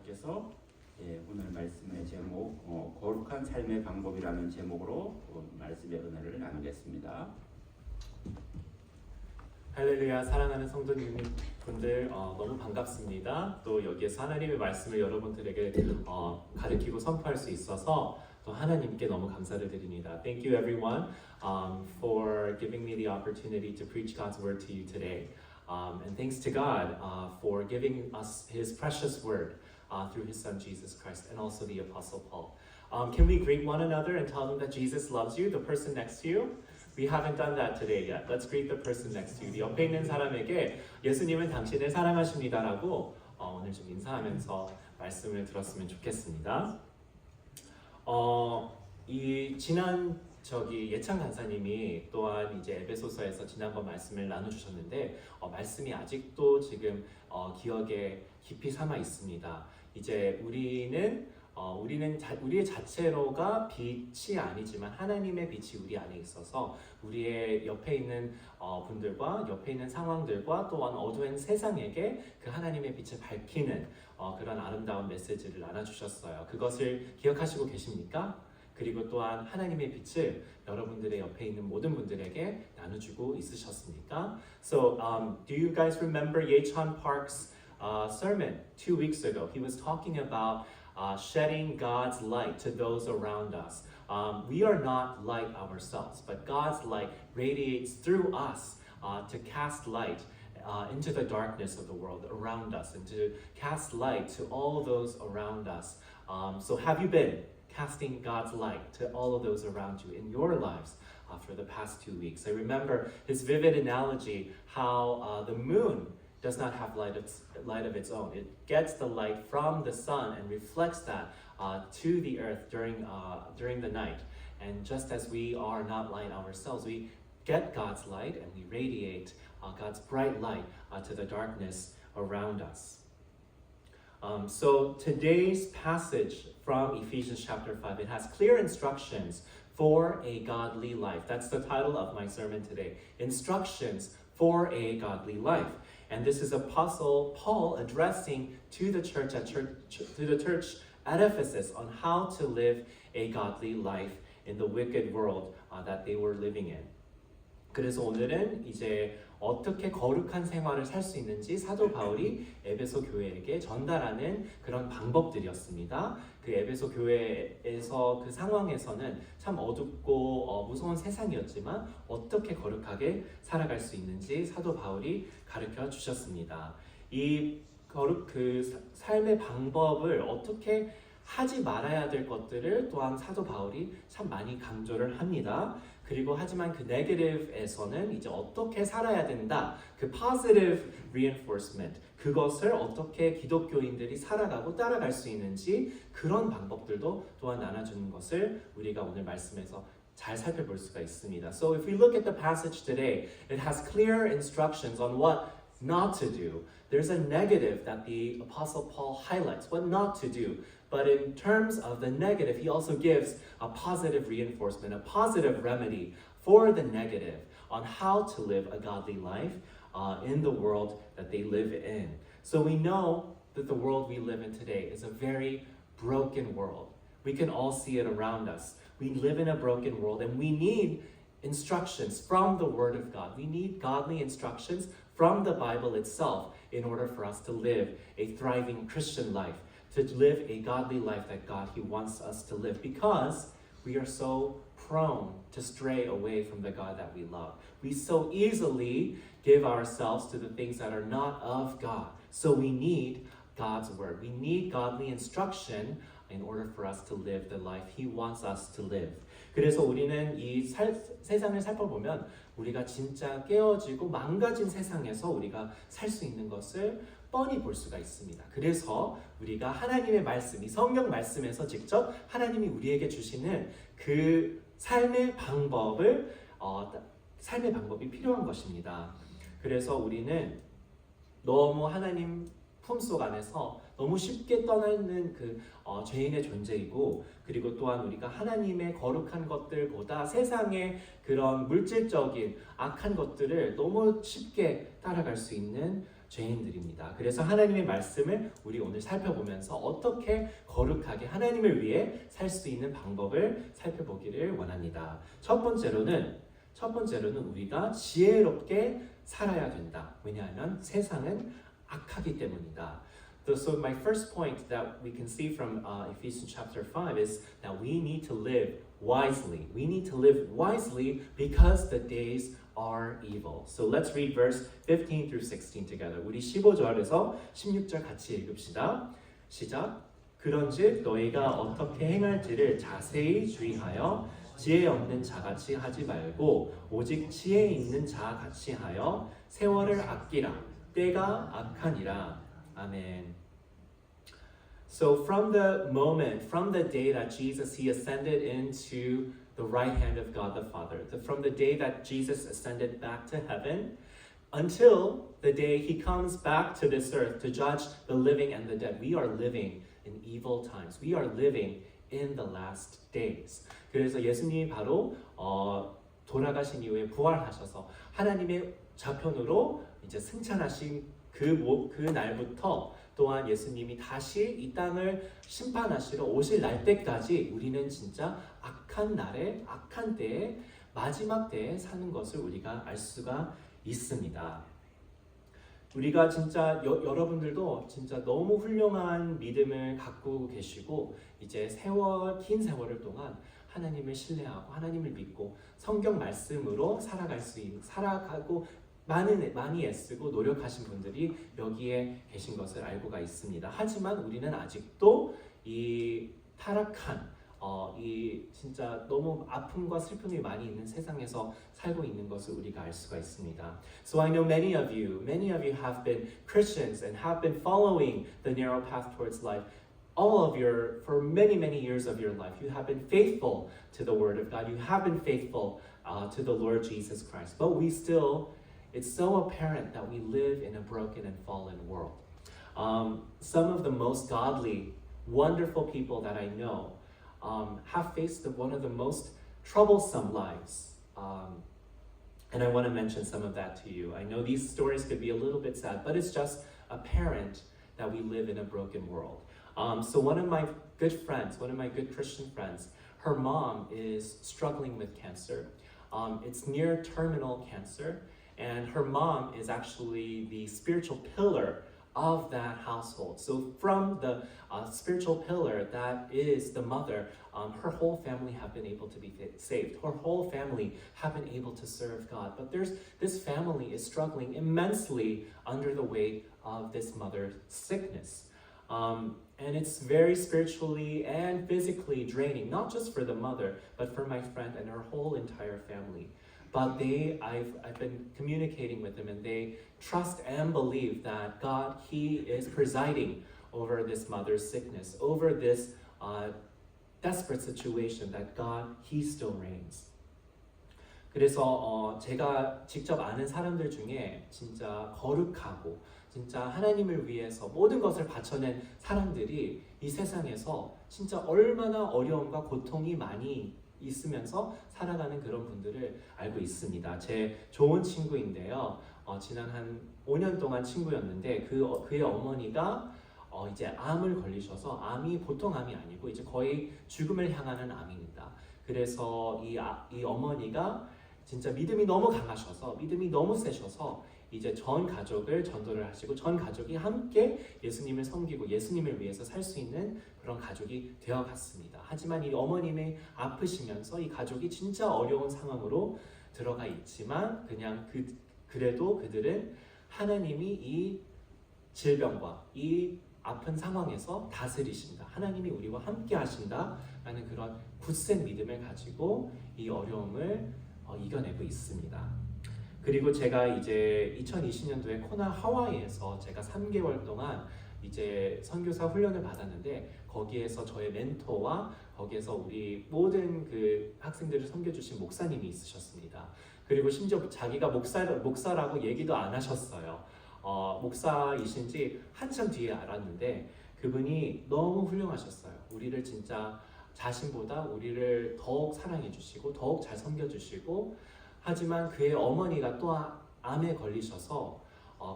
목사님께서 오늘 말씀의 제목 거룩한 삶의 방법이라는 제목으로 말씀의 은혜를 나누겠습니다. 할렐루야. 사랑하는 성도님분들 너무 반갑습니다. 또 여기에서 하나님의 말씀을 여러분들에게 가르치고 선포할 수 있어서 또 하나님께 너무 감사를 드립니다. Thank you everyone for giving me the opportunity to preach God's word to you today. And thanks to God for giving us His precious word through His Son Jesus Christ and also the Apostle Paul. Can we greet one another and tell them that Jesus loves you, the person next to you? We haven't done that today yet. Let's greet the person next to you. 옆에 있는 사람에게 예수님은 당신을 사랑하십니다라고 오늘 좀 인사하면서 말씀을 들었으면 좋겠습니다. 이 지난 예찬 간사님이 또한 이제 에베소서에서 지난번 말씀을 나눠주셨는데 말씀이 아직도 지금 기억에 깊이 삼아 있습니다. 이제 우리의 자체로가 빛이 아니지만 하나님의 빛이 우리 안에 있어서 우리의 옆에 있는 분들과 옆에 있는 상황들과 또한 어두운 세상에게 그 하나님의 빛을 밝히는 그런 아름다운 메시지를 나눠주셨어요. 그것을 기억하시고 계십니까? 그리고 또한 하나님의 빛을 여러분들의 옆에 있는 모든 분들에게 나눠주고 있으셨습니까? So, do you guys remember Ye-Chan Park's sermon 2 weeks ago? He was talking about shedding God's light to those around us. We are not light ourselves, but God's light radiates through us to cast light into the darkness of the world around us and to cast light to all those around us. So have you been casting God's light to all of those around you in your lives for the past 2 weeks? I remember his vivid analogy how the moon does not have light of its own. It gets the light from the sun and reflects that to the earth during the night. And just as we are not light ourselves, we get God's light and we radiate God's bright light to the darkness around us. So today's passage from Ephesians chapter 5, it has clear instructions for a godly life. That's the title of my sermon today. Instructions for a godly life. And this is Apostle Paul addressing to the church at Ephesus on how to live a godly life in the wicked world that they were living in. 그래서 오늘은 이제 어떻게 거룩한 생활을 살 수 있는지 사도 바울이 에베소 교회에게 전달하는 그런 방법들이었습니다. 그 에베소 교회에서 그 상황에서는 참 어둡고 무서운 세상이었지만 어떻게 거룩하게 살아갈 수 있는지 사도 바울이 가르쳐 주셨습니다. 이 삶의 방법을 어떻게 하지 말아야 될 것들을 또한 사도 바울이 참 많이 강조를 합니다. 그리고 하지만 그 negative에서는 이제 어떻게 살아야 된다. 그 positive reinforcement, 그것을 어떻게 기독교인들이 살아가고 따라갈 수 있는지 그런 방법들도 또한 나눠주는 것을 우리가 오늘 말씀에서 잘 살펴볼 수가 있습니다. So if we look at the passage today, it has clear instructions on what not to do. There's a negative that the Apostle Paul highlights, what not to do. But in terms of the negative, he also gives a positive reinforcement, a positive remedy for the negative on how to live a godly life in the world that they live in. So we know that the world we live in today is a very broken world. We can all see it around us. We live in a broken world and we need instructions from the Word of God. We need godly instructions from the Bible itself in order for us to live a thriving Christian life, to live a godly life that God He wants us to live, because we are so prone to stray away from the God that we love. We so easily give ourselves to the things that are not of God. So we need God's Word. We need godly instruction in order for us to live the life He wants us to live. 그래서 우리는 이 세상을 살펴보면 우리가 진짜 깨어지고 망가진 세상에서 우리가 살 수 있는 것을 뻔히 볼 수가 있습니다. 그래서 우리가 하나님의 말씀, 이 성경 말씀에서 직접 하나님이 우리에게 주시는 그 삶의 방법이 필요한 것입니다. 그래서 우리는 너무 하나님 품속 안에서 너무 쉽게 떠나는 죄인의 존재이고, 그리고 또한 우리가 하나님의 거룩한 것들보다 세상의 그런 물질적인 악한 것들을 너무 쉽게 따라갈 수 있는 죄인들입니다. 그래서 하나님의 말씀을 우리 오늘 살펴보면서 어떻게 거룩하게 하나님을 위해 살 수 있는 방법을 살펴보기를 원합니다. 첫 번째로는 우리가 지혜롭게 살아야 된다. 왜냐하면 세상은 악하기 때문이다. So my first point that we can see from Ephesians chapter 5 is that we need to live wisely. We need to live wisely because the days are evil. So let's read verse 15 through 16 together. 우리 15절에서 16절 같이 읽읍시다. 시작. 그런즉 너희가 어떻게 행할지를 자세히 주의하여 지혜 없는 자같이 하지 말고 오직 지혜 있는 자같이 하여 세월을 아끼라. 때가 악하니라. Amen. So from the day that Jesus, he ascended into the right hand of God the Father, from the day that Jesus ascended back to heaven, until the day he comes back to this earth to judge the living and the dead, we are living in evil times. We are living in the last days. 그래서 예수님이 바로 돌아가신 이후에 부활하셔서 하나님의 좌편으로 이제 승천하신 그 날부터 또한 예수님이 다시 이 땅을 심판하시러 오실 날 때까지 우리는 진짜 악한 날에 악한 때에 마지막 때에 사는 것을 우리가 알 수가 있습니다. 우리가 진짜 여러분들도 진짜 너무 훌륭한 믿음을 갖고 계시고 이제 긴 세월을 동안 하나님을 신뢰하고 하나님을 믿고 성경 말씀으로 살아가고 많이 애쓰고 노력하신 분들이 여기에 계신 것을 알고가 있습니다. 하지만 우리는 아직도 이 타락한 이 진짜 너무 아픔과 슬픔이 많이 있는 세상에서 살고 있는 것을 우리가 알 수가 있습니다. So I know many of you have been Christians and have been following the narrow path towards life. For many years of your life, you have been faithful to the Word of God. You have been faithful to the Lord Jesus Christ. But it's so apparent that we live in a broken and fallen world. Some of the most godly, wonderful people that I know have faced one of the most troublesome lives. And I want to mention some of that to you. I know these stories could be a little bit sad, but it's just apparent that we live in a broken world. So one of my good Christian friends, her mom is struggling with cancer. It's near terminal cancer. And her mom is actually the spiritual pillar of that household. So from the spiritual pillar that is the mother, her whole family have been able to be saved. Her whole family have been able to serve God. But this family is struggling immensely under the weight of this mother's sickness. And it's very spiritually and physically draining, not just for the mother, but for my friend and her whole entire family. But I've been communicating with them, and they trust and believe that God, He is presiding over this mother's sickness, over this desperate situation, that God, He still reigns. 그래서 제가 직접 아는 사람들 중에 진짜 거룩하고 진짜 하나님을 위해서 모든 것을 바쳐낸 사람들이 이 세상에서 진짜 얼마나 어려움과 고통이 많이 있으면서 살아가는 그런 분들을 알고 있습니다. 제 좋은 친구인데요. 지난 한 5년 동안 친구였는데 그의 어머니가 이제 암을 걸리셔서 암이 보통 암이 아니고 이제 거의 죽음을 향하는 암입니다. 그래서 이 어머니가 진짜 믿음이 너무 강하셔서 믿음이 너무 세셔서 이제 전 가족을 전도를 하시고 전 가족이 함께 예수님을 섬기고 예수님을 위해서 살 수 있는 그런 가족이 되어갔습니다. 하지만 이 어머님이 아프시면서 이 가족이 진짜 어려운 상황으로 들어가 있지만 그래도 그들은 하나님이 이 질병과 이 아픈 상황에서 다스리신다. 하나님이 우리와 함께 하신다라는 그런 굳센 믿음을 가지고 이 어려움을 이겨내고 있습니다. 그리고 제가 이제 2020년도에 코나 하와이에서 제가 3개월 동안 이제 선교사 훈련을 받았는데 거기에서 저의 멘토와 거기에서 우리 모든 그 학생들을 섬겨주신 목사님이 있으셨습니다. 그리고 심지어 자기가 목사라고 얘기도 안 하셨어요. 목사이신지 한참 뒤에 알았는데 그분이 너무 훌륭하셨어요. 우리를 진짜 자신보다 우리를 더욱 사랑해 주시고 더욱 잘 섬겨 주시고 하지만 그의 어머니가 또 암에 걸리셔서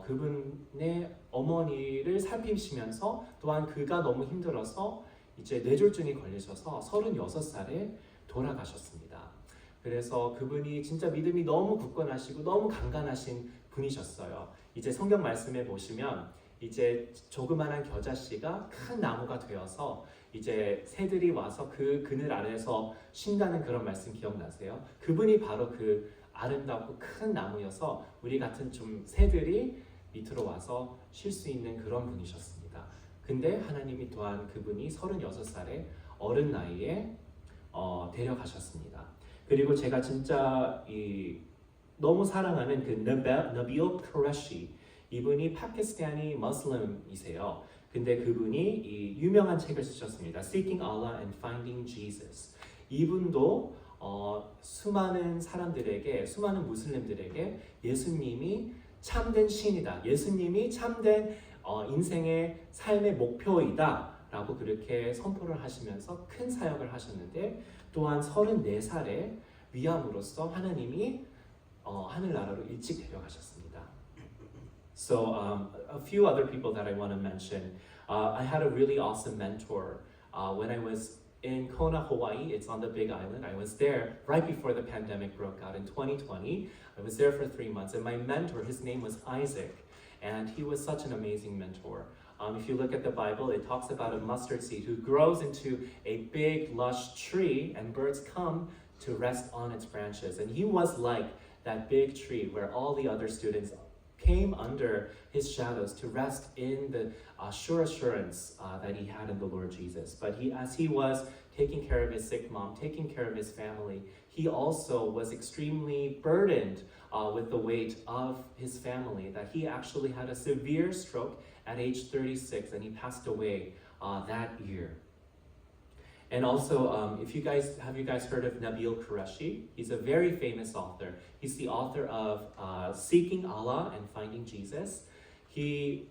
그분의 어머니를 살피시면서 또한 그가 너무 힘들어서 이제 뇌졸중이 걸리셔서 36살에 돌아가셨습니다. 그래서 그분이 진짜 믿음이 너무 굳건하시고 너무 강간하신 분이셨어요. 이제 성경 말씀에 보시면 이제 조그만한 겨자씨가 큰 나무가 되어서 이제 새들이 와서 그 그늘 아래에서 쉰다는 그런 말씀 기억나세요? 그분이 바로 그 아름답고 큰 나무여서 우리 같은 좀 새들이 밑으로 와서 쉴 수 있는 그런 분이셨습니다. 근데 하나님이 또한 그분이 36살에 어른 나이에 데려가셨습니다. 그리고 제가 진짜 너무 사랑하는 그 나빌 쿠레시, 이분이 파키스타니 머슬림이세요. 근데 그분이 이 유명한 책을 쓰셨습니다. Seeking Allah and Finding Jesus. 이분도 수많은 사람들에게, 수많은 무슬림들에게 예수님이 참된 신이다, 예수님이 참된 인생의 삶의 목표이다 라고 그렇게 선포를 하시면서 큰 사역을 하셨는데, 또한 34살에 위암으로써 하나님이 하늘나라로 일찍 데려가셨습니다. So a few other people that I want to mention. I had a really awesome mentor when I was in Kona, Hawaii. It's on the Big Island. I was there right before the pandemic broke out in 2020. I was there for 3 months, and my mentor, his name was Isaac, and he was such an amazing mentor. If you look at the Bible, it talks about a mustard seed who grows into a big, lush tree, and birds come to rest on its branches. And he was like that big tree where all the other students came under his shadows to rest in the sure assurance that he had in the Lord Jesus. But as he was taking care of his sick mom, taking care of his family, he also was extremely burdened with the weight of his family, that he actually had a severe stroke at age 36, and he passed away that year. And also, have you guys heard of Nabil Qureshi? He's a very famous author. He's the author of Seeking Allah and Finding Jesus. He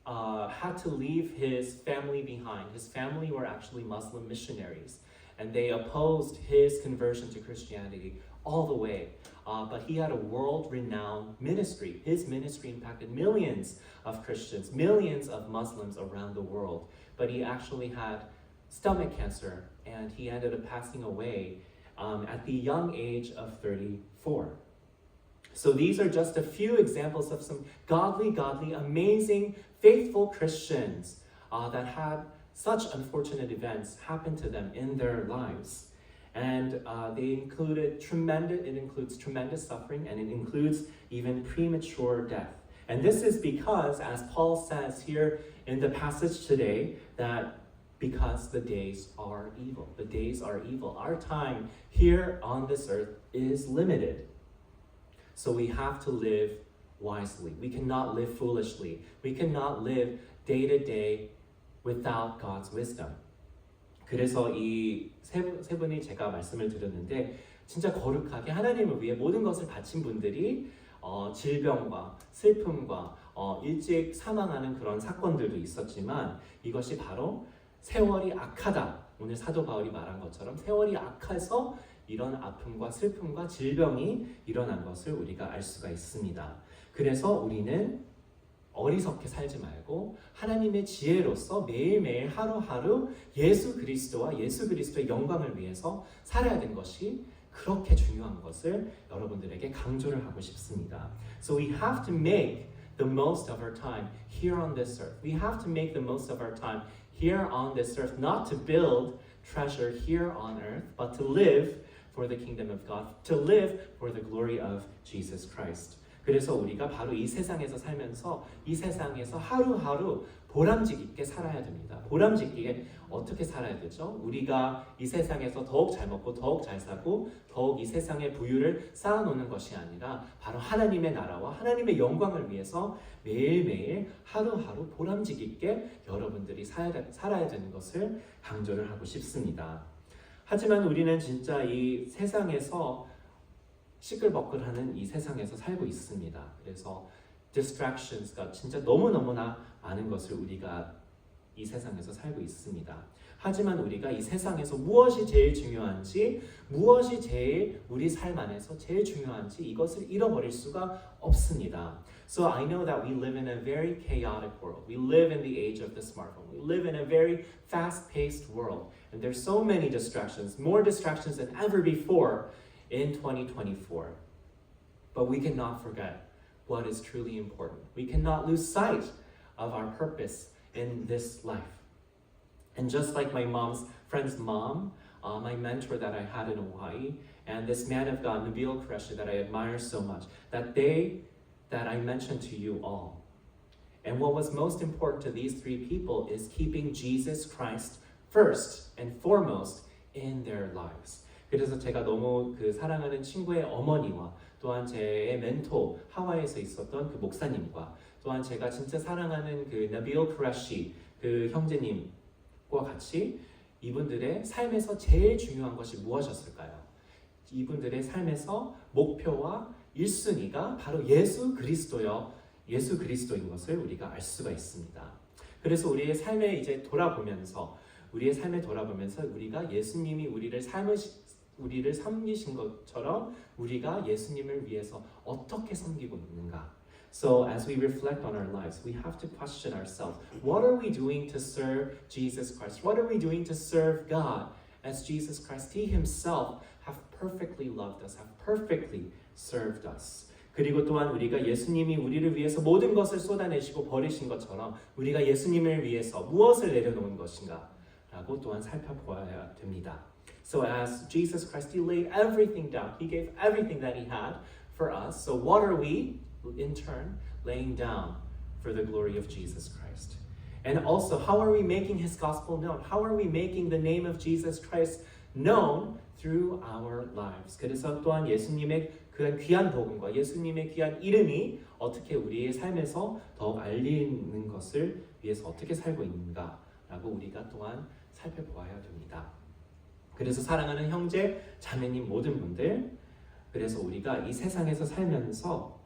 had to leave his family behind. His family were actually Muslim missionaries, and they opposed his conversion to Christianity all the way. But he had a world-renowned ministry. His ministry impacted millions of Christians, millions of Muslims around the world. But he actually had stomach cancer, and he ended up passing away at the young age of 34. So these are just a few examples of some godly, amazing, faithful Christians that had such unfortunate events happen to them in their lives. And it includes tremendous suffering, and it includes even premature death. And this is because, as Paul says here in the passage today, that because the days are evil. The days are evil. Our time here on this earth is limited. So we have to live wisely. We cannot live foolishly. We cannot live day to day without God's wisdom. 그래서 이 세 분이 제가 말씀을 드렸는데, 진짜 거룩하게 하나님을 위해 모든 것을 바친 분들이 질병과 슬픔과 일찍 사망하는 그런 사건들도 있었지만, 이것이 바로 세월이 악하다. 오늘 사도 바울이 말한 것처럼 세월이 악해서 이런 아픔과 슬픔과 질병이 일어난 것을 우리가 알 수가 있습니다. 그래서 우리는 어리석게 살지 말고 하나님의 지혜로서 매일매일 하루하루 예수 그리스도와 예수 그리스도의 영광을 위해서 살아야 되는 것이 그렇게 중요한 것을 여러분들에게 강조를 하고 싶습니다. So we have to make the most of our time here on this earth. We have to make the most of our time here on this earth, not to build treasure here on earth, but to live for the kingdom of God, to live for the glory of Jesus Christ. 그래서 우리가 바로 이 세상에서 살면서 이 세상에서 하루하루 보람직 있게 살아야 됩니다. 보람직 있게 어떻게 살아야 되죠? 우리가 이 세상에서 더욱 잘 먹고 더욱 잘 사고 더욱 이 세상의 부유를 쌓아놓는 것이 아니라 바로 하나님의 나라와 하나님의 영광을 위해서 매일매일 하루하루 보람직 있게 여러분들이 살아야 되는 것을 강조를 하고 싶습니다. 하지만 우리는 진짜 이 세상에서 시끌벅글하는 이 세상에서 살고 있습니다. 그래서 distractions가 진짜 너무너무나 많은 것을 우리가 이 세상에서 살고 있습니다. 하지만 우리가 이 세상에서 무엇이 제일 중요한지, 무엇이 제일 우리 삶 안에서 제일 중요한지 이것을 잃어버릴 수가 없습니다. So I know that we live in a very chaotic world. We live in the age of the smartphone. We live in a very fast-paced world. And there's so many distractions, more distractions than ever before in 2024. But we cannot forget what is truly important. We cannot lose sight of our purpose in this life. And just like my friend's mom, my mentor that I had in Hawaii, and this man of God, Nabil Qureshi, that I admire so much, that I mentioned to you all. And what was most important to these three people is keeping Jesus Christ first and foremost in their lives. 그래서 제가 너무 그 사랑하는 친구의 어머니와 또한 제 멘토 하와이에서 있었던 그 목사님과 또한 제가 진짜 사랑하는 그 나빌 크래시 그 형제님과 같이 이분들의 삶에서 제일 중요한 것이 무엇이었을까요? 이분들의 삶에서 목표와 1순위가 바로 예수 그리스도인 것을 우리가 알 수가 있습니다. 그래서 우리의 삶에 이제 돌아보면서 우리가 예수님이 우리를 섬기신 것처럼 우리가 예수님을 위해서 어떻게 섬기고 있는가? So as we reflect on our lives, we have to question ourselves. What are we doing to serve Jesus Christ? What are we doing to serve God as Jesus Christ? He himself have perfectly loved us, have perfectly served us. 그리고 또한 우리가 예수님이 우리를 위해서 모든 것을 쏟아내시고 버리신 것처럼 우리가 예수님을 위해서 무엇을 내려놓은 것인가? 라고 또한 살펴보아야 됩니다. So as Jesus Christ, He laid everything down. He gave everything that He had for us. So what are we, in turn, laying down for the glory of Jesus Christ? And also, how are we making His gospel known? How are we making the name of Jesus Christ known through our lives? 그래서 또한 예수님의 그 귀한 복음과 예수님의 귀한 이름이 어떻게 우리의 삶에서 더욱 알리는 것을 위해서 어떻게 살고 있는가라고 우리가 또한 살펴보아야 됩니다. 그래서 사랑하는 형제, 자매님 모든 분들, 그래서 우리가 이 세상에서 살면서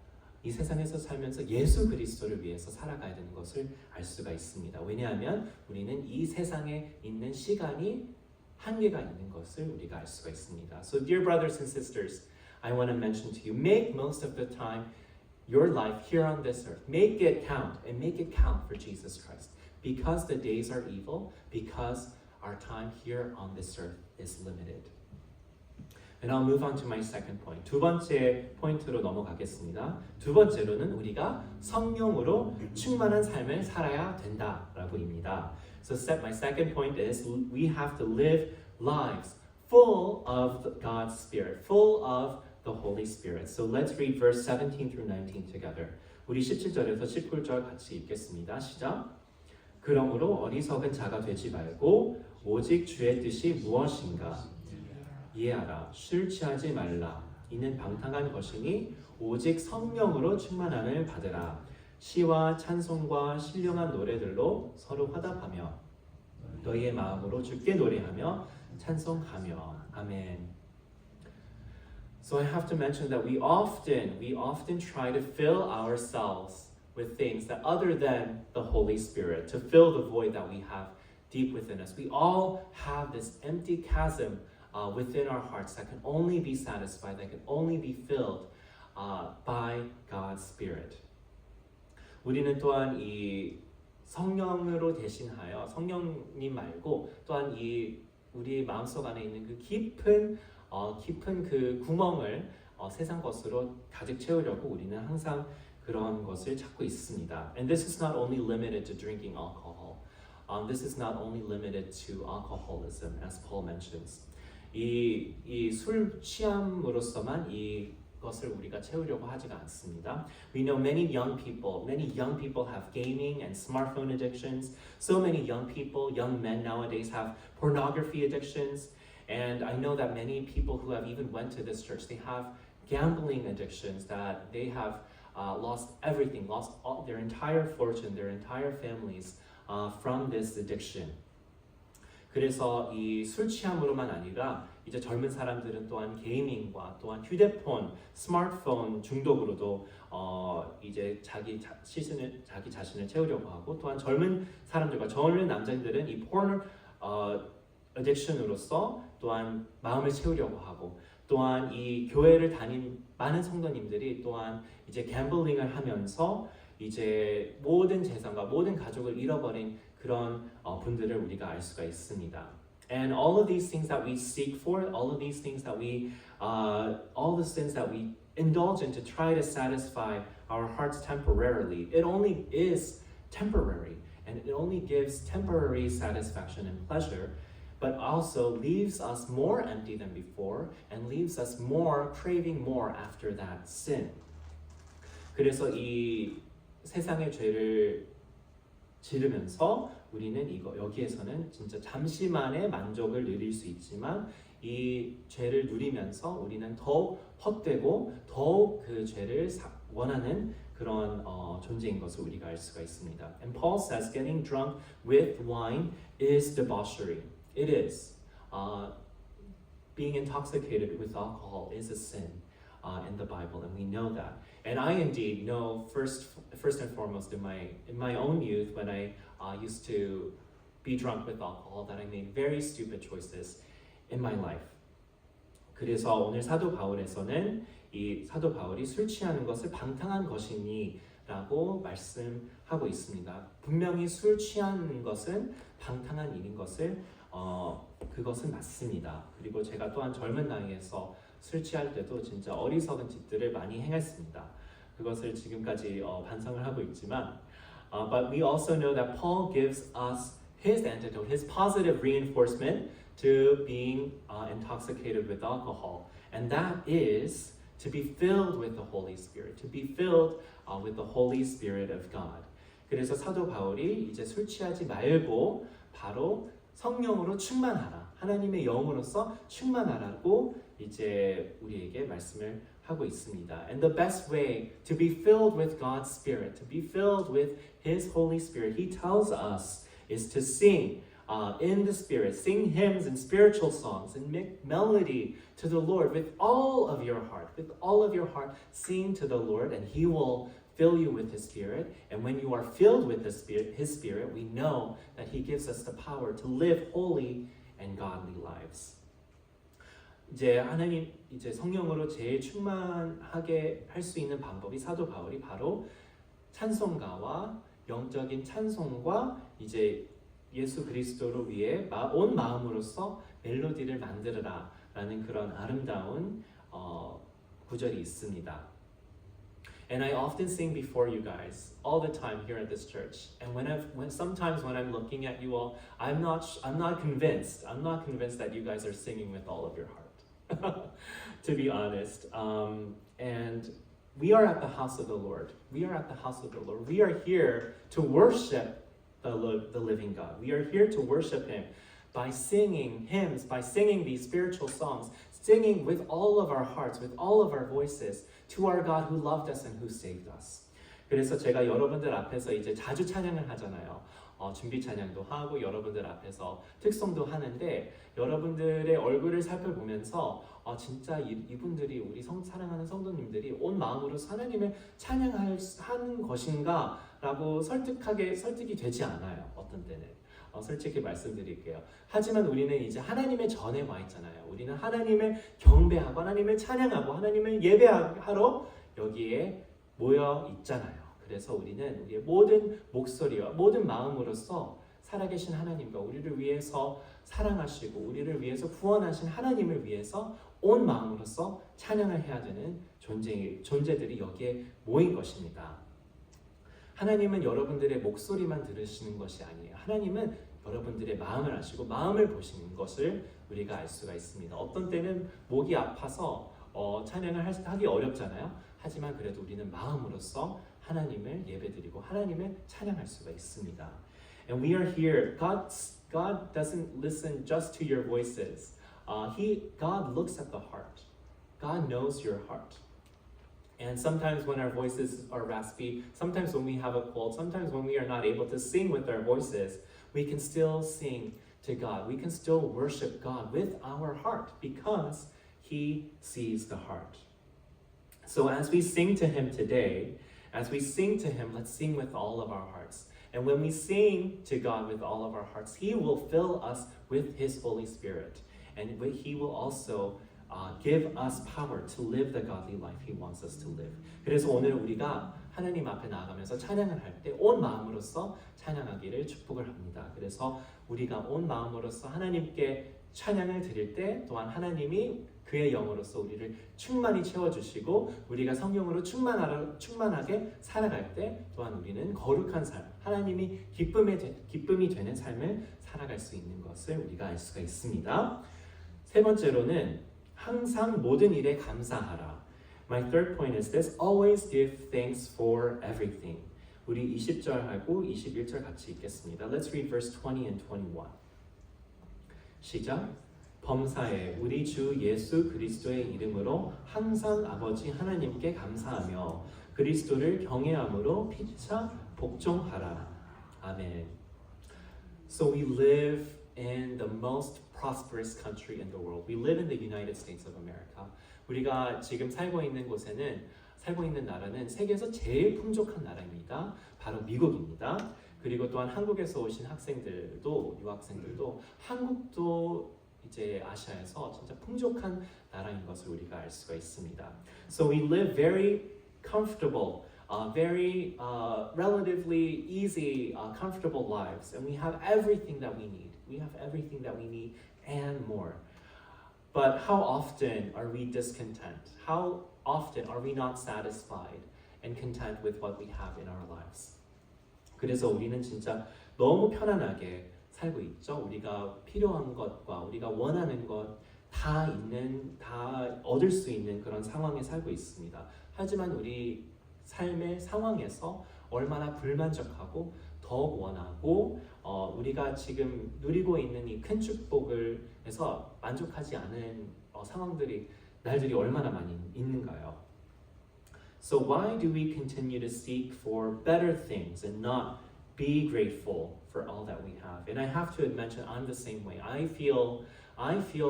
예수 그리스도를 위해서 살아가야 되는 것을 알 수가 있습니다. 왜냐하면 우리는 이 세상에 있는 시간이 한계가 있는 것을 우리가 알 수가 있습니다. So dear brothers and sisters, I want to mention to you, make most of the time your life here on this earth. Make it count and make it count for Jesus Christ. Because the days are evil, because our time here on this earth is limited. And I'll move on to my second point. 두 번째 포인트로 넘어가겠습니다. 두 번째로는 우리가 성령으로 충만한 삶을 살아야 된다라고입니다. So my second point is we have to live lives full of God's Spirit, full of the Holy Spirit. So let's read verse 17 through 19 together. 우리 17절에서 19절 같이 읽겠습니다. 시작. 그러므로 어리석은 자가 되지 말고 오직 주의 뜻이 무엇인가 이해하라. 술 취하지 말라. 이는 방탕한 것이니 오직 성령으로 충만함을 받으라. 시와 찬송과 신령한 노래들로 서로 화답하며 너희의 마음으로 주께 노래하며 찬송하며. 아멘. So I have to mention that we often try to fill ourselves with things that other than the Holy Spirit, to fill the void that we have deep within us. We all have this empty chasm within our hearts that can only be satisfied, that can only be filled by God's Spirit. 우리는 또한 이 성령으로 대신하여 성령님 말고 또한 이 우리 마음속 안에 있는 그 깊은 그 구멍을 세상 것으로 가득 채우려고 우리는 항상 그런 것을 찾고 있습니다. And this is not only limited to drinking alcohol. This is not only limited to alcoholism, as Paul mentions. 이 술 취함으로서만 이것을 우리가 채우려고 하지가 않습니다. We know many young people have gaming and smartphone addictions. So many young men nowadays have pornography addictions. And I know that many people who have even went to this church, they have gambling addictions, that they have lost everything, lost their entire fortune, their entire families from this addiction. 그래서 이 술 취함으로만 아니라 이제 젊은 사람들은 또한 게이밍과 또한 휴대폰, 스마트폰 중독으로도 이제 자기 자신을 채우려고 하고 또한 젊은 사람들과 젊은 남자들은 이 포르 어딕션으로서 또한 마음을 채우려고 하고 또한 이 교회를 다닌 많은 성도님들이 또한 이제 갬블링을 하면서 이제 모든 재산과 모든 가족을 잃어버린 그런 분들을 우리가 알 수가 있습니다. And all of these things that we seek for, all of these things that all the sins that we indulge in to try to satisfy our hearts temporarily, it only is temporary and it only gives temporary satisfaction and pleasure, but also leaves us more empty than before and leaves us more craving more after that sin. 그래서 이 세상의 죄를 지르면서 우리는 여기에서는 진짜 잠시만의 만족을 누릴 수 있지만 이 죄를 누리면서 우리는 더욱 헛되고 더욱 그 죄를 원하는 그런 존재인 것을 우리가 알 수가 있습니다. And Paul says getting drunk with wine is debauchery. It is. Being intoxicated with alcohol is a sin in the Bible, and we know that. And I indeed know first and foremost in my own youth when I used to be drunk with alcohol that I made very stupid choices in my life. 그래서 오늘 사도 바울에서는 이 사도 바울이 술 취하는 것을 방탕한 것이니라고 말씀하고 있습니다. 분명히 술 취하는 것은 방탕한 일인 것을 그것은 맞습니다. 그리고 제가 또한 젊은 나이에서 술 취할 때도 진짜 어리석은 짓들을 많이 행했습니다. 그것을 지금까지 반성을 하고 있지만 but we also know that Paul gives us his antidote, his positive reinforcement to being intoxicated with alcohol, and that is to be filled with the Holy Spirit, to be filled with the Holy Spirit of God. 그래서 사도 바울이 이제 술 취하지 말고 바로 성령으로 충만하라, 하나님의 영으로서 충만하라고 이제 우리에게 말씀을 하고 있습니다. And the best way to be filled with God's Spirit, to be filled with His Holy Spirit, He tells us, is to sing in the Spirit, sing hymns and spiritual songs and make melody to the Lord with all of your heart. With all of your heart, sing to the Lord, and He will fill you with His Spirit. And when you are filled with His Spirit, we know that He gives us the power to live holy and godly lives. 이제 하나님 이제 성령으로 제일 충만하게 할 수 있는 방법이 사도 바울이 바로 찬송가와 영적인 찬송과 이제 예수 그리스도를 위해 온 마음으로서 멜로디를 만들어라라는 그런 아름다운 구절이 있습니다. And I often sing before you guys all the time here at this church. And sometimes when I'm looking at you all, I'm not convinced. I'm not convinced that you guys are singing with all of your heart. To be honest. And we are at the house of the Lord. We are at the house of the Lord. We are here to worship the living God. We are here to worship Him by singing hymns, by singing these spiritual songs, singing with all of our hearts, with all of our voices to our God who loved us and who saved us. 그래서 제가 여러분들 앞에서 이제 자주 찬양을 하잖아요. 준비 찬양도 하고 여러분들 앞에서 특송도 하는데 여러분들의 얼굴을 살펴보면서 진짜 이분들이 우리 사랑하는 성도님들이 온 마음으로 하나님을 찬양하는 것인가 라고 설득이 되지 않아요. 어떤 때는 솔직히 말씀드릴게요. 하지만 우리는 이제 하나님의 전에 와 있잖아요. 우리는 하나님을 경배하고 하나님을 찬양하고 하나님을 예배하러 여기에 모여 있잖아요. 그래서 우리는 우리의 모든 목소리와 모든 마음으로서 살아계신 하나님과 우리를 위해서 사랑하시고 우리를 위해서 구원하신 하나님을 위해서 온 마음으로서 찬양을 해야 되는 존재들이 여기에 모인 것입니다. 하나님은 여러분들의 목소리만 들으시는 것이 아니에요. 하나님은 여러분들의 마음을 아시고 마음을 보시는 것을 우리가 알 수가 있습니다. 어떤 때는 목이 아파서 찬양을 하기 어렵잖아요. 하지만 그래도 우리는 마음으로서 하나님을 예배드리고 하나님을 찬양할 수가 있습니다. And we are here. God doesn't listen just to your voices. God looks at the heart. God knows your heart. And sometimes when our voices are raspy, sometimes when we have a cold, sometimes when we are not able to sing with our voices, we can still sing to God. We can still worship God with our heart because He sees the heart. So as we sing to Him today, as we sing to Him, let's sing with all of our hearts. And when we sing to God with all of our hearts, He will fill us with His Holy Spirit. And He will also give us power to live the godly life He wants us to live. 그래서 오늘 우리가 하나님 앞에 나아가면서 찬양을 할 때 온 마음으로써 찬양하기를 축복을 합니다. 그래서 우리가 온 마음으로써 하나님께 찬양을 드릴 때 또한 하나님이 그의 영으로서 우리를 충만히 채워주시고 우리가 성령으로 충만하게 살아갈 때 또한 우리는 거룩한 삶, 하나님이 기쁨이 되는 삶을 살아갈 수 있는 것을 우리가 알 수가 있습니다. 세 번째로는 항상 모든 일에 감사하라. My third point is this: always give thanks for everything. 우리 20절하고 21절 같이 읽겠습니다. Let's read verse 20 and 21. 시작. 범사에 우리 주 예수 그리스도의 이름으로 항상 아버지 하나님께 감사하며 그리스도를 경외함으로 피차 복종하라. 아멘. So we live in the most prosperous country in the world. We live in the United States of America. 우리가 지금 살고 있는 나라는 세계에서 제일 풍족한 나라입니다. 바로 미국입니다. 그리고 또한 한국에서 오신 학생들도 유학생들도 한국도 이제 아시아에서 진짜 풍족한 나라인 것을 우리가 알 수가 있습니다. So we live very comfortable, very relatively easy, comfortable lives, and we have everything that we need. We have everything that we need and more. But how often are we discontent? How often are we not satisfied and content with what we have in our lives? 그래서 우리는 진짜 너무 편안하게 살고 있죠. 우리가 필요한 것과 우리가 원하는 것 다 얻을 수 있는 그런 상황에 살고 있습니다. 하지만 우리 삶의 상황에서 얼마나 불만족하고 더욱 원하고 우리가 지금 누리고 있는 이 큰 축복을 해서 만족하지 않은 날들이 얼마나 많이 있는가요? So why do we continue to seek for better things and not be grateful for all that we have? And I have to mention, I'm the same way. I feel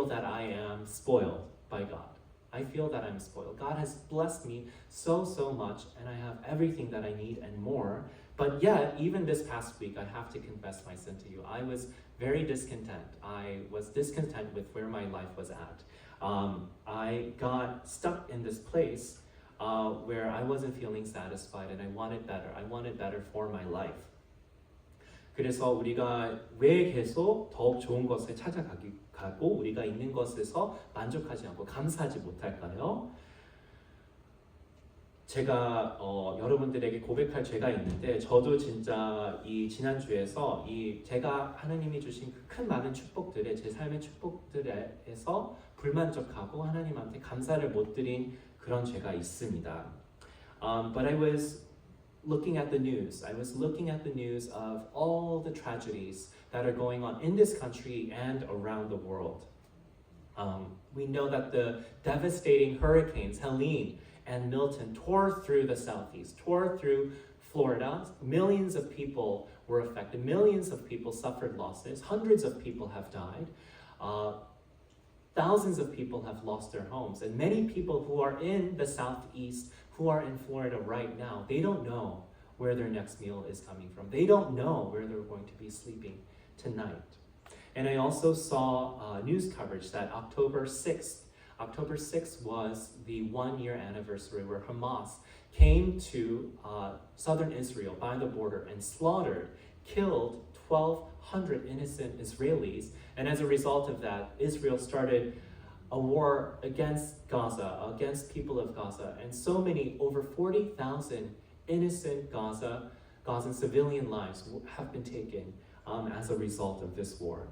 that I am spoiled by God. I feel that I'm spoiled. God has blessed me so much, and I have everything that I need and more. But yet, even this past week, I have to confess my sin to you. I was very discontent. I was discontent with where my life was at. I got stuck in this place where I wasn't feeling satisfied, and I wanted better. I wanted better for my life. 그래서 우리가 왜 계속 더욱 좋은 것을 찾아가고 우리가 있는 것에서 만족하지 않고 감사하지 못할까요? 제가 여러분들에게 고백할 죄가 있는데 저도 진짜 이 지난주에서 제가 하나님이 주신 큰 많은 축복들에 제 삶의 축복들에서 불만족하고 하나님한테 감사를 못 드린 그런 죄가 있습니다. But I was looking at the news. I was looking at the news of all the tragedies that are going on in this country and around the world. We know that the devastating hurricanes Helene and Milton tore through the southeast, tore through Florida. Millions of people were affected. Millions of people suffered losses. Hundreds of people have died. Thousands of people have lost their homes. And many people who are in the southeast, who are in Florida right now, they don't know where their next meal is coming from. They don't know where they're going to be sleeping tonight. And I also saw news coverage that October 6th was the 1-year anniversary where Hamas came to southern Israel by the border and killed 1,200 innocent Israelis. And as a result of that, Israel started a war against Gaza, against people of Gaza. And so many, over 40,000 innocent Gazan civilian lives have been taken as a result of this war.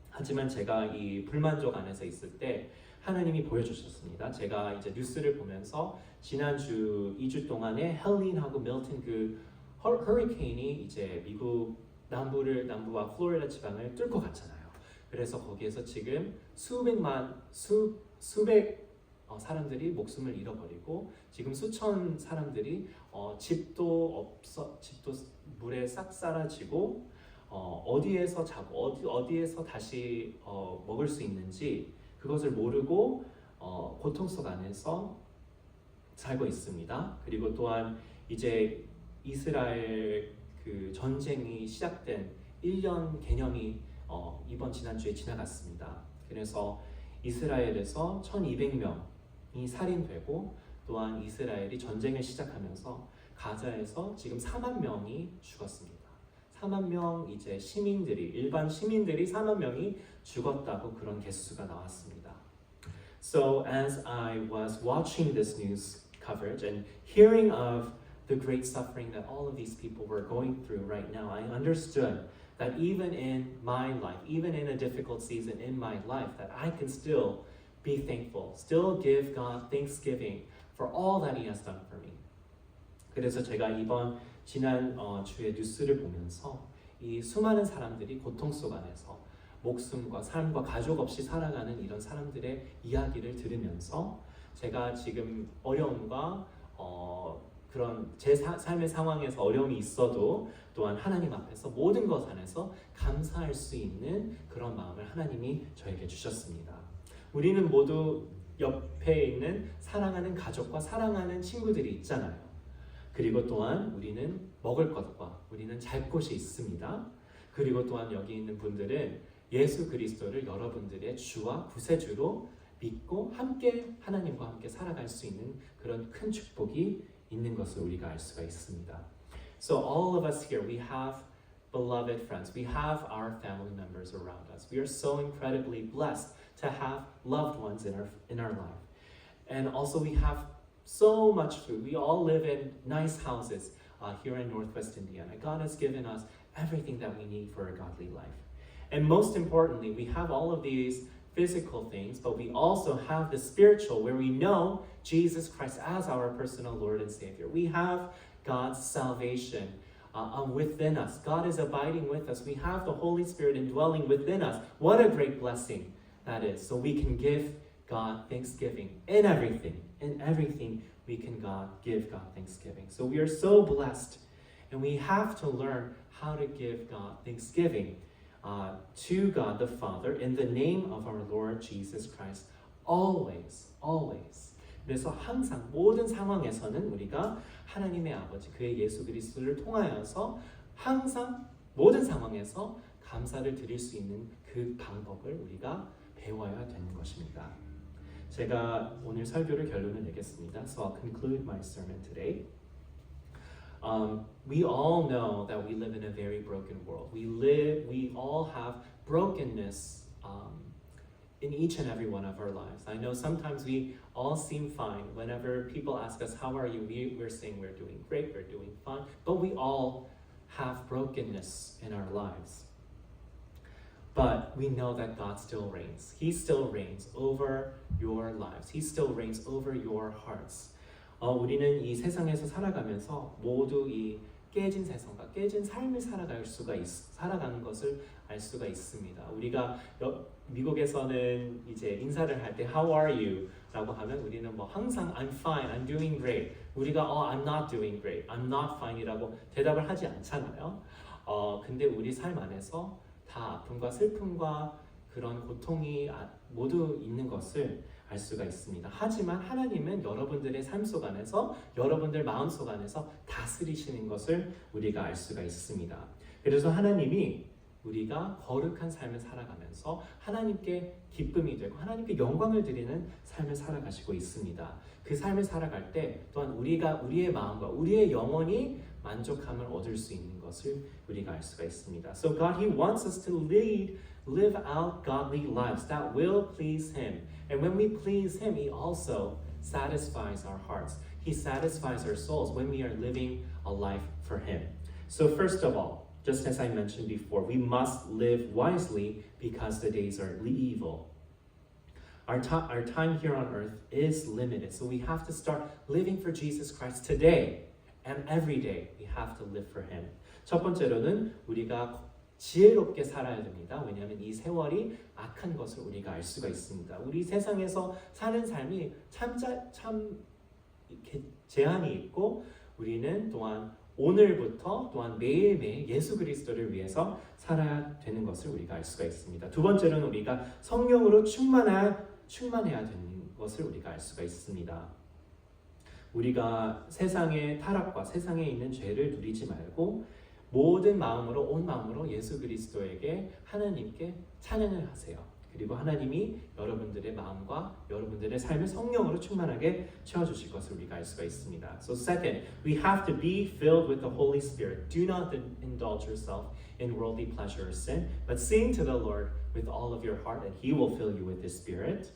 하지만 제가 이 불만족 안에서 있을 때 하나님이 보여주셨습니다. 제가 이제 뉴스를 보면서 지난주 2주 동안에 헬린하고 밀턴 그 허리케인이 이제 미국 남부와 플로리다 지방을 뚫고 갔잖아요. 그래서 거기에서 지금 수백 사람들이 목숨을 잃어버리고 지금 수천 사람들이 집도 물에 싹 사라지고 어디에서 자고 어디에서 다시 먹을 수 있는지 그것을 모르고 고통 속 안에서 살고 있습니다. 그리고 또한 이제 이스라엘 그 전쟁이 시작된 1년 개념이 이번 지난주에 지나갔습니다. 그래서 이스라엘에서 1200명이 살인되고 또한 이스라엘이 전쟁을 시작하면서 가자에서 지금 4만 명이 죽었습니다. 4만 명 이제 일반 시민들이 4만 명이 죽었다고 그런 개수가 나왔습니다. So as I was watching this news coverage and hearing of the great suffering that all of these people were going through right now, I understood that even in my life, even in a difficult season in my life, that I can still be thankful, still give God thanksgiving for all that He has done for me. 그래서 제가 이번 지난 주의 뉴스를 보면서 이 수많은 사람들이 고통 속 안에서 목숨과 삶과 가족 없이 살아가는 이런 사람들의 이야기를 들으면서 제가 지금 어려움과 그런 제 삶의 상황에서 어려움이 있어도 또한 하나님 앞에서 모든 것 안에서 감사할 수 있는 그런 마음을 하나님이 저에게 주셨습니다. 우리는 모두 옆에 있는 사랑하는 가족과 사랑하는 친구들이 있잖아요. 그리고 또한 우리는 먹을 것과 우리는 잘 곳이 있습니다. 그리고 또한 여기 있는 분들은 예수 그리스도를 여러분들의 주와 구세주로 믿고 함께 하나님과 함께 살아갈 수 있는 그런 큰 축복이 있는 것을 우리가 알 수가 있습니다. So all of us here, we have beloved friends. We have our family members around us. We are so incredibly blessed to have loved ones in our life. And also we have so much food. We all live in nice houses here in Northwest Indiana. God has given us everything that we need for a godly life. And most importantly, we have all of these physical things, but we also have the spiritual where we know Jesus Christ as our personal Lord and Savior. We have God's salvation within us. God is abiding with us. We have the Holy Spirit indwelling within us. What a great blessing that is. So we can give God thanksgiving in everything. In everything we can give God thanksgiving. So we are so blessed, and we have to learn how to give God thanksgiving to God the Father in the name of our Lord Jesus Christ. Always, always. 그래서 항상 모든 상황에서는 우리가 하나님의 아버지 그의 예수 그리스도를 통하여서 항상 모든 상황에서 감사를 드릴 수 있는 그 방법을 우리가 배워야 되는 것입니다. 제가 오늘 설교를 결론을 내겠습니다. So I'll conclude my sermon today. We all know that we live in a very broken world. We all have brokenness in each and every one of our lives. I know sometimes we all seem fine. Whenever people ask us, how are you? We're saying we're doing great, we're doing fine. But we all have brokenness in our lives. But we know that God still reigns. He still reigns over your lives. He still reigns over your hearts. 우리는 이 세상에서 살아가면서 모두 이 깨진 세상과 깨진 삶을 살아가는 것을 알 수가 있습니다. 우리가 미국에서는 이제 인사를 할 때 How are you? 라고 하면 우리는 뭐 항상 I'm fine, I'm doing great. 우리가 I'm not doing great, I'm not fine이라고 대답을 하지 않잖아요. 근데 우리 삶 안에서 다 아픔과 슬픔과 그런 고통이 모두 있는 것을 알 수가 있습니다. 하지만 하나님은 여러분들의 삶 속 안에서 여러분들 마음 속 안에서 다스리시는 것을 우리가 알 수가 있습니다. 그래서 하나님이 우리가 거룩한 삶을 살아가면서 하나님께 기쁨이 되고 하나님께 영광을 드리는 삶을 살아가시고 있습니다. 그 삶을 살아갈 때 또한 우리의 마음과 우리의 영혼이 만족함을 얻을 수 있는 것을 우리가 알 수가 있습니다. So God, He wants us to live out godly lives that will please Him. And when we please Him, He also satisfies our hearts. He satisfies our souls when we are living a life for Him. So first of all, just as I mentioned before, we must live wisely because the days are evil. Our time here on earth is limited, so we have to start living for Jesus Christ today and every day. We have to live for Him. 첫 번째로는 우리가 지혜롭게 살아야 됩니다. 왜냐하면 이 세월이 악한 것을 우리가 알 수가 있습니다. 우리 세상에서 사는 삶이 참 제한이 있고 우리는 또한 오늘부터 또한 매일매일 예수 그리스도를 위해서 살아야 되는 것을 우리가 알 수가 있습니다. 두 번째로는 우리가 성령으로 충만해야 되는 것을 우리가 알 수가 있습니다. 우리가 세상의 타락과 세상에 있는 죄를 누리지 말고 모든 마음으로 온 마음으로 예수 그리스도에게 하나님께 찬양을 하세요. 그리고 하나님이 여러분들의 마음과 여러분들의 삶을 성령으로 충만하게 채워주실 것을 우리가 알 수가 있습니다. So second, we have to be filled with the Holy Spirit. Do not indulge yourself in worldly pleasure or sin, but sing to the Lord with all of your heart, and He will fill you with His Spirit.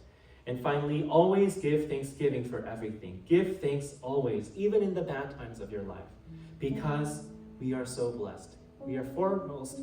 And finally, always give thanksgiving for everything. Give thanks always, even in the bad times of your life, because we are so blessed. We are foremost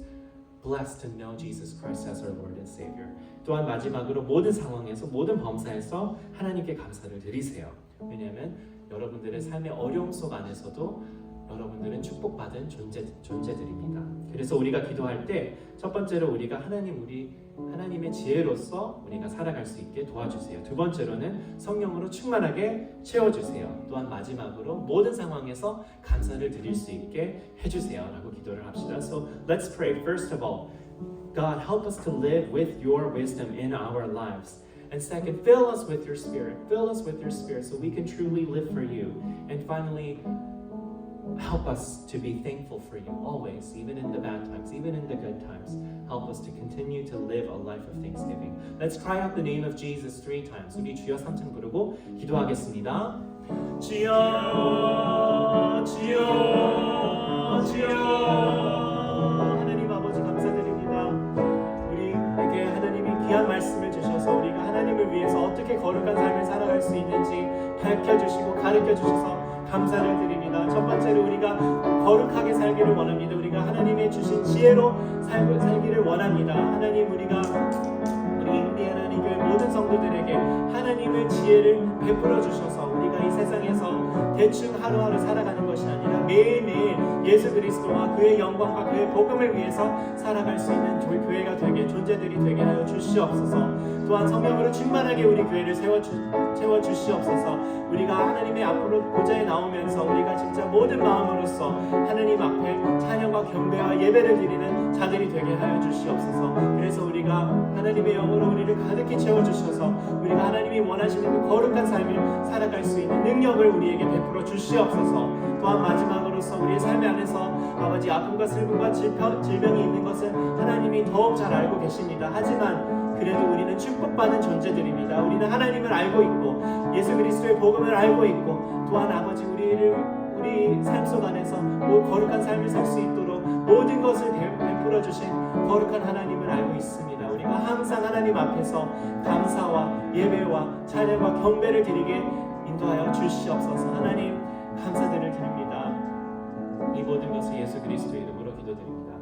blessed to know Jesus Christ as our Lord and Savior. 또한 마지막으로 모든 상황에서 모든 범사에서 하나님께 감사를 드리세요. 왜냐하면 여러분들의 삶의 어려움 속 안에서도 여러분들은 축복받은 존재들입니다. 그래서 우리가 기도할 때 첫 번째로 우리가 하나님의 지혜로서 우리가 살아갈 수 있게 도와주세요. 두 번째로는 성령으로 충만하게 채워주세요. 또한 마지막으로 모든 상황에서 감사를 드릴 수 있게 해주세요 라고 기도를 합시다. So let's pray. First of all, God, help us to live with your wisdom in our lives. And second, fill us with your Spirit. Fill us with your Spirit so we can truly live for you. And finally, help us to be thankful for you always, even in the bad times, even in the good times. Help us to continue to live a life of thanksgiving. Let's cry out the name of Jesus 3 times. 우리 주여 3층 부르고 기도하겠습니다. 주여, 주여, 주여. 하나님 아버지 감사드립니다. 우리에게 하나님이 귀한 말씀을 주셔서 우리가 하나님을 위해서 어떻게 거룩한 삶을 살아갈 수 있는지 밝혀주시고 가르쳐주셔서 감사를 드립니다. 첫 번째로 우리가 거룩하게 살기를 원합니다. 우리가 하나님의 주신 지혜로 살기를 원합니다. 하나님 우리가 우리 인디애나 교회 모든 성도들에게 하나님의 지혜를 베풀어 주셔서 우리가 이 세상에서 대충 하루하루 살아가는 것이 아니라 매일매일 예수 그리스도와 그의 영광과 그의 복음을 위해서 살아갈 수 있는 교회가 되게 존재들이 되게 하여 주시옵소서. 또한 성령으로 충만하게 우리 교회를 채워 주시옵소서. 우리가 하나님의 앞으로 보좌에 나오면서 우리가 진짜 모든 마음으로써 하나님 앞에 찬양과 경배와 예배를 드리는 자들이 되게 하여 주시옵소서. 그래서 우리가 하나님의 영으로 우리를 가득히 채워주셔서 우리가 하나님이 원하시는 그 거룩한 삶을 살아갈 수 있는 능력을 우리에게 베풀어 주시옵소서. 또한 마지막으로서 우리의 삶 안에서 아버지 아픔과 슬픔과 질병이 있는 것을 하나님이 더욱 잘 알고 계십니다. 하지만 그래도 우리는 축복받은 존재들입니다. 우리는 하나님을 알고 있고 예수 그리스도의 복음을 알고 있고 또한 아버지 우리 삶 속 안에서 거룩한 삶을 살 수 있도록 모든 것을 베풀어 주신 거룩한 하나님을 알고 있습니다. 우리가 항상 하나님 앞에서 감사와 예배와 찬양과 경배를 드리게 인도하여 주시옵소서. 하나님 감사드릴 드립니다. 이 모든 것을 예수 그리스도의 이름으로 기도드립니다.